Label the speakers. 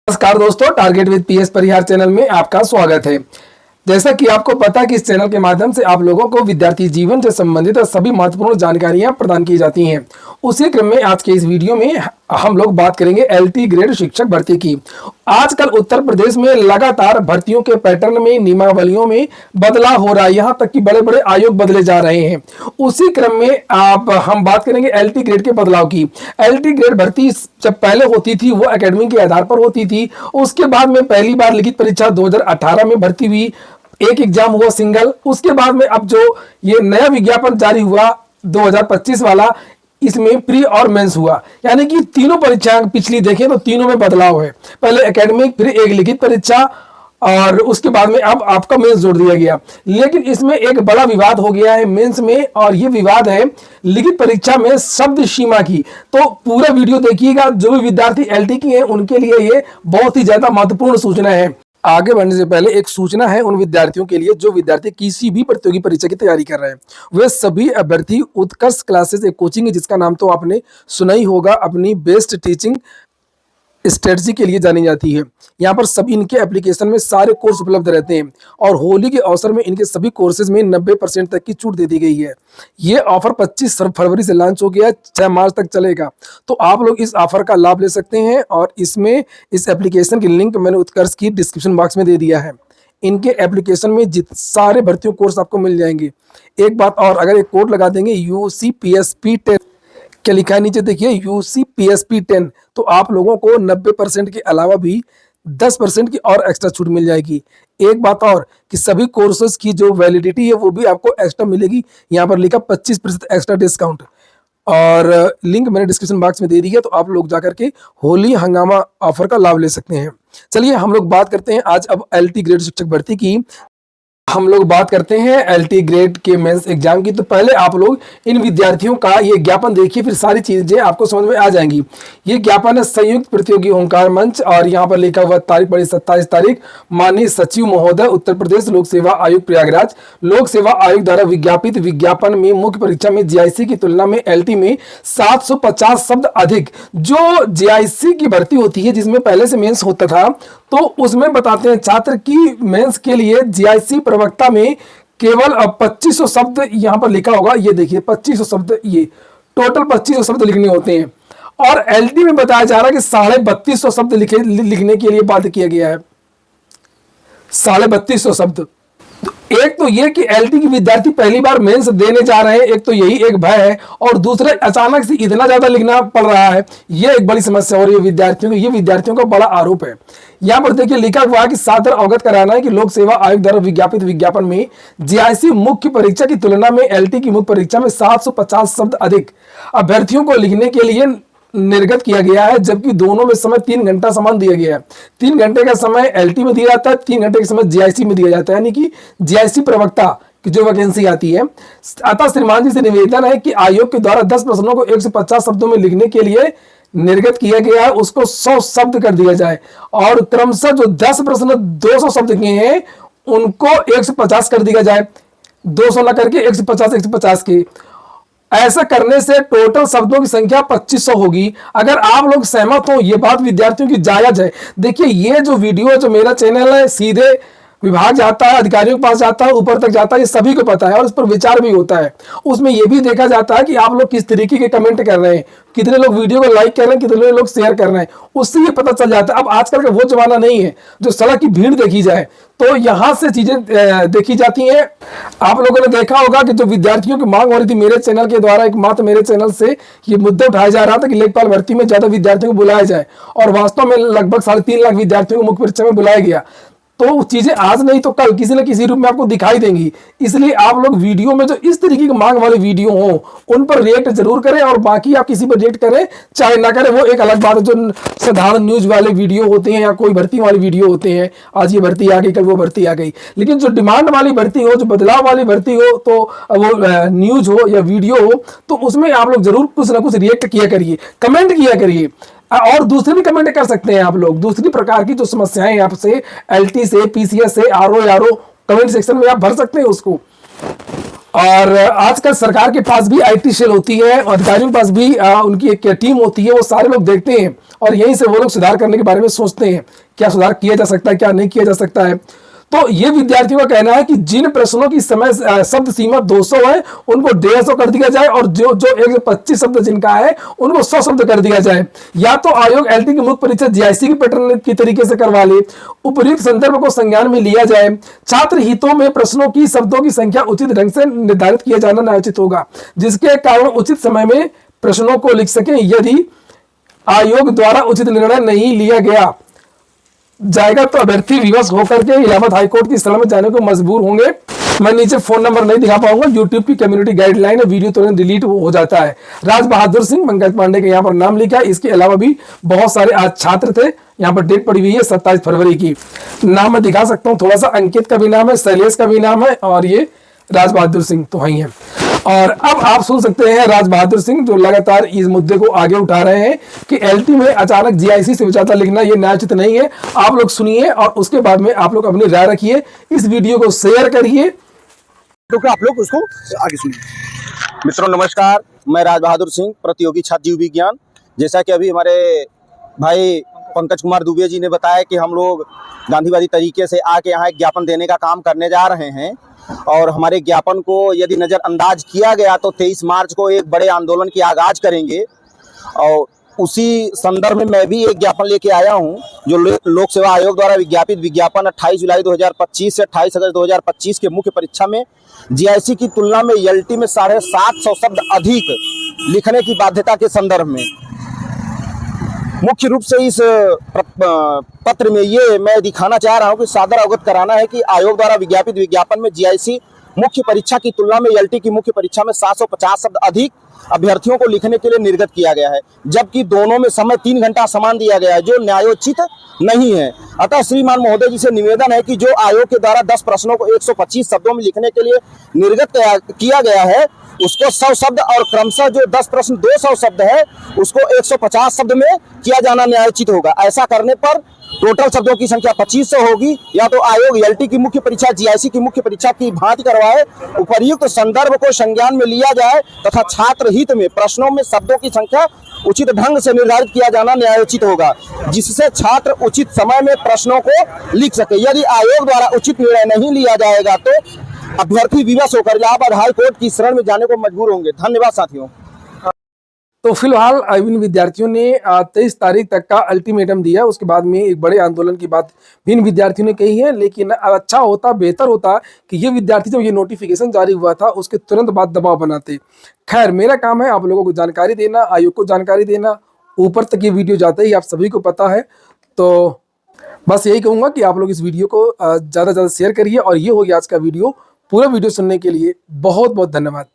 Speaker 1: नमस्कार दोस्तों, target with PS Parihar channel में आपका स्वागत है। जैसा कि आपको पता है कि इस चैनल के माध्यम से आप लोगों को विद्यार्थी जीवन से संबंधित सभी महत्वपूर्ण जानकारियां प्रदान की जाती हैं। उसी क्रम में आज के इस वीडियो में हम लोग बात करेंगे एलटी ग्रेड शिक्षक भर्ती की। आजकल उत्तर प्रदेश में लगातार भर्तियों के पैटर्न में, नियमावलियों में बदलाव हो रहा है, यहाँ तक कि बड़े बड़े आयोग बदले जा रहे हैं। उसी क्रम में हम बात करेंगे एलटी ग्रेड के बदलाव की। एलटी ग्रेड भर्ती जब पहले होती थी वो एकेडमी के आधार पर होती थी। उसके बाद में पहली बार लिखित परीक्षा 2018 में भर्ती हुई, एक एग्जाम हुआ सिंगल। उसके बाद में अब जो ये नया विज्ञापन जारी हुआ 2025 वाला, इसमें प्री और मेंस हुआ, यानी कि तीनों परीक्षाएं पिछली देखें तो तीनों में बदलाव है। पहले एकेडमिक, फिर एक लिखित परीक्षा और उसके बाद में अब आपका मेंस जोड़ दिया गया। लेकिन इसमें एक बड़ा विवाद हो गया है मेंस में, और ये विवाद है लिखित परीक्षा में शब्द सीमा की। तो पूरा वीडियो देखिएगा। जो भी विद्यार्थी एलटी की हैं उनके लिए ये बहुत ही ज्यादा महत्वपूर्ण सूचना है। आगे बढ़ने से पहले एक सूचना है उन विद्यार्थियों के लिए जो विद्यार्थी किसी भी प्रतियोगी परीक्षा की तैयारी कर रहे हैं। वे सभी अभ्यर्थी उत्कर्ष क्लासेस एक कोचिंग है जिसका नाम तो आपने सुना ही होगा, अपनी बेस्ट टीचिंग स्ट्रेटजी के लिए जानी जाती है। यहाँ पर सभी इनके एप्लीकेशन में सारे कोर्स उपलब्ध रहते हैं और होली के अवसर में इनके सभी कोर्सेज में 90% तक की छूट दे दी गई है। ये ऑफर 25 फरवरी से लॉन्च हो गया, 6 मार्च तक चलेगा। तो आप लोग इस ऑफर का लाभ ले सकते हैं और इसमें इस एप्लीकेशन की लिंक मैंने उत्कर्ष की डिस्क्रिप्शन बॉक्स में दे दिया है। इनके एप्लीकेशन में सारे भर्तियों कोर्स आपको मिल जाएंगे। एक बात और, अगर एक कोड लगा देंगे UCPSP10, क्या लिखा है नीचे देखिए, UCPSP10, तो आप लोगों को 90% के अलावा भी 10% की और एक्स्ट्रा छूट मिल जाएगी। एक बात और कि सभी कोर्सेज की जो वैलिडिटी है वो भी आपको एक्स्ट्रा मिलेगी। यहाँ पर लिखा 25% एक्स्ट्रा डिस्काउंट, और लिंक मैंने डिस्क्रिप्शन बॉक्स में दे दी है, तो आप लोग जाकर के होली हंगामा ऑफर का लाभ ले सकते हैं। चलिए हम लोग बात करते हैं आज अब एलटी ग्रेड शिक्षक भर्ती की। हम लोग बात करते हैं एलटी ग्रेड के मेंस एग्जाम की। तो पहले आप लोग इन विद्यार्थियों का ये ज्ञापन देखिए, फिर सारी चीजें आपको समझ में आ जाएंगी। ये ज्ञापन है संयुक्त प्रतियोगी ओंकार मंच, और यहाँ पर लिखा हुआ तारीख पड़ी 27 तारीख। माननीय सचिव महोदय, उत्तर प्रदेश लोक सेवा आयोग प्रयागराज, लोक सेवा आयोग द्वारा विज्ञापित विज्ञापन में मुख्य परीक्षा में जीआईसी की तुलना में एलटी में 750 शब्द अधिक। जो जीआईसी की भर्ती होती है जिसमें पहले से मेंस होता था, तो उसमें बताते हैं छात्र की मेंस के लिए जीआईसी प्रवक्ता में केवल 2500 शब्द यहाँ पर लिखा होगा। ये देखिए 2500 शब्द, ये टोटल 2500 शब्द लिखने होते हैं। और एलटी में बताया जा रहा है कि 3250 शब्द लिखने के लिए बाध्य किया गया है। 3250 शब्द। एक तो ये कि एलटी की विद्यार्थी पहली बार मेंस देने जा रहे हैं, एक तो यही एक भय है, और दूसरा अचानक से इतना ज्यादा लिखना पड़ रहा है, ये एक बड़ी समस्या हो रही है विद्यार्थियों का बड़ा आरोप है। यहाँ पर देखिए लिखा हुआ है कि सादर अवगत कराना है कि लोक सेवा आयोग द्वारा विज्ञापित विज्ञापन में जीआईसी मुख्य परीक्षा की तुलना में एलटी की मुख्य परीक्षा में 750 शब्द अधिक अभ्यर्थियों को लिखने के लिए निर्गत किया गया है, जबकि दोनों में समय 3 घंटा समान दिया गया है। 3 घंटे का समय एलटी में दिया जाता है, 3 घंटे का समय जीआईसी में दिया जाता है, यानी कि जीआईसी प्रवक्ता की जो वैकेंसी आती है। अतः श्रीमान जी से निवेदन है कि आयोग के द्वारा 10 प्रश्नों को 150 शब्दों में लिखने के लिए निर्गत किया गया है, उसको 100 शब्द कर दिया जाए, और क्रमशः जो 10 प्रश्न 200 शब्द के हैं उनको 150 कर दिया जाए, 200 न करके 150 के। ऐसा करने से टोटल शब्दों की संख्या 2500 होगी। अगर आप लोग सहमत हो, ये बात विद्यार्थियों की जायज है। देखिए ये जो वीडियो, जो मेरा चैनल है, सीधे विभाग जाता है, अधिकारियों के पास जाता है, ऊपर तक जाता है, ये सभी को पता है, और उस पर विचार भी होता है। उसमें यह भी देखा जाता है कि आप लोग किस तरीके के कमेंट कर रहे हैं, कितने लोग वीडियो को लाइक कर रहे हैं, कितने लोग शेयर कर रहे हैं, उससे ये पता चल जाता है। अब आजकल का वो जमाना नहीं है जो सड़क की भीड़ देखी जाए, तो यहाँ से चीजें देखी जाती हैं। आप लोगों ने देखा होगा कि जो विद्यार्थियों की मांग हो रही थी मेरे चैनल के द्वारा, एकमात्र मेरे चैनल से ये मुद्दा उठाया जा रहा था कि लेखपाल भर्ती में ज्यादा विद्यार्थियों को बुलाया जाए, और वास्तव में लगभग 3.5 लाख विद्यार्थियों को मुख्य परीक्षा में बुलाया गया। तो चीजें आज नहीं तो कल किसी न किसी रूप में आपको दिखाई देंगी। इसलिए आप लोग वीडियो में जो इस तरीके की मांग वाले वीडियो हो उन पर रिएक्ट जरूर करें, और बाकी आप किसी पर रिएक्ट करें चाहे ना करें वो एक अलग बात है। जो साधारण न्यूज वाले वीडियो होते हैं या कोई भर्ती वाली वीडियो होते हैं, आज ये भर्ती आ गई कल वो भर्ती आ गई, लेकिन जो डिमांड वाली भर्ती हो, जो बदलाव वाली भर्ती हो, तो वो न्यूज हो या वीडियो हो, तो उसमें आप लोग जरूर कुछ ना कुछ रिएक्ट किया करिए, कमेंट किया करिए। और दूसरे भी कमेंट कर सकते हैं आप लोग, दूसरी प्रकार की जो समस्याएं आपसे एलटी से, पीसीएस से, आरओ कमेंट सेक्शन में आप भर सकते हैं उसको। और आजकल सरकार के पास भी आईटी सेल होती है, अधिकारियों के पास भी उनकी एक टीम होती है, वो सारे लोग देखते हैं और यहीं से वो लोग सुधार करने के बारे में सोचते हैं, क्या सुधार किया जा सकता है, क्या नहीं किया जा सकता है। तो ये विद्यार्थियों का कहना है कि जिन प्रश्नों की समय शब्द सीमा 200 है उनको 150 कर दिया जाए और जो जो 125 शब्द जिनका है उनको 100 शब्द कर दिया जाए, या तो आयोग एलटी की मुख्य परीक्षा जीआईसी की पैटर्न की तरीके से करवा ले, उपयुक्त संदर्भ को संज्ञान में लिया जाए, छात्र हितों में प्रश्नों की शब्दों की संख्या उचित ढंग से निर्धारित किया जाना न्यायोचित होगा, जिसके कारण उचित समय में प्रश्नों को लिख सके। यदि आयोग द्वारा उचित निर्णय नहीं लिया गया जाएगा तो अभ्यर्थी विवश होकर के इलाहाबाद हाईकोर्ट की शरण में जाने को मजबूर होंगे। मैं नीचे फोन नंबर नहीं दिखा पाऊंगा, यूट्यूब की कम्युनिटी गाइडलाइन है, वीडियो तुरंत डिलीट हो जाता है। राज बहादुर सिंह पंकज पांडे के यहाँ पर नाम लिखा है, इसके अलावा भी बहुत सारे आज छात्र थे। यहाँ पर डेट पड़ी हुई है 27 फरवरी की। नाम मैं दिखा सकता हूँ थोड़ा सा, अंकित का भी नाम है, शैलेश का भी नाम है और ये राज बहादुर सिंह तो वही है। और अब आप सुन सकते हैं राज बहादुर सिंह जो लगातार इस मुद्दे को आगे उठा रहे हैं कि एलटी में अचानक जीआईसी से विचारता लिखना ये न्यायोचित नहीं है। आप लोग सुनिए और उसके बाद में आप लोग अपनी राय रखिए, इस वीडियो को शेयर करिए
Speaker 2: तो आप लोग उसको आगे सुनिए। मित्रों नमस्कार, मैं राज बहादुर सिंह, प्रतियोगी छात्र जीव विज्ञान। जैसा कि अभी हमारे भाई पंकज कुमार दुबे जी ने बताया कि हम लोग गांधीवादी तरीके से आके यहाँ एक ज्ञापन देने का काम करने जा रहे हैं और हमारे ज्ञापन को यदि नज़रअंदाज किया गया तो 23 मार्च को एक बड़े आंदोलन की आगाज करेंगे। और उसी संदर्भ में मैं भी एक ज्ञापन लेके आया हूं जो लोक सेवा आयोग द्वारा विज्ञापित विज्ञापन 28 जुलाई 2025 से 28 अगस्त 2025 के मुख्य परीक्षा में जीआईसी की तुलना में एलटी में 750 शब्द अधिक लिखने की बाध्यता के संदर्भ में। मुख्य रूप से इस पत्र में ये मैं दिखाना चाह रहा हूं कि सादर अवगत कराना है कि आयोग द्वारा विज्ञापित विज्ञापन में जीआईसी मुख्य परीक्षा की तुलना में एलटी की मुख्य परीक्षा में 750 शब्द अधिक अभ्यर्थियों को लिखने के लिए निर्गत किया गया है, जबकि दोनों में समय 3 घंटा समान दिया गया है, जो न्यायोचित नहीं है। अतः श्रीमान महोदय जी से निवेदन है कि जो आयोग के द्वारा 10 प्रश्नों को 125 शब्दों में लिखने के लिए निर्गत किया गया है उसको 100 शब्द और क्रमशः जो 10 प्रश्न 200 शब्द है उसको 150 शब्द में किया जाना न्यायोचित होगा। ऐसा करने पर टोटल शब्दों की संख्या 2500 होगी। या तो आयोग एलटी की मुख्य परीक्षा जीआईसी की मुख्य परीक्षा की भांति करवाए, उपर्युक्त संदर्भ को संज्ञान में लिया जाए तथा छात्र हित में प्रश्नों में शब्दों की संख्या उचित ढंग से निर्धारित किया जाना न्यायोचित होगा, जिससे छात्र उचित समय में प्रश्नों को लिख सके। यदि आयोग द्वारा उचित निर्णय नहीं लिया जाएगा तो अभ्यर्थी विवश होकर इलाहाबाद हाई कोर्ट की शरण में जाने को मजबूर होंगे। धन्यवाद साथियों।
Speaker 1: तो फिलहाल इन विद्यार्थियों ने 23 तारीख तक का अल्टीमेटम दिया, उसके बाद में एक बड़े आंदोलन की बात भी इन विद्यार्थियों ने कही है। लेकिन अच्छा होता, बेहतर होता कि ये विद्यार्थी जब ये नोटिफिकेशन जारी हुआ था उसके तुरंत बाद दबाव बनाते। खैर, मेरा काम है आप लोगों को जानकारी देना, आयोग को जानकारी देना, ऊपर तक ये वीडियो जाता ही आप सभी को पता है। तो बस यही कहूँगा कि आप लोग इस वीडियो को ज़्यादा से ज़्यादा शेयर करिए। और ये हो गया आज का वीडियो। पूरा वीडियो सुनने के लिए बहुत बहुत धन्यवाद।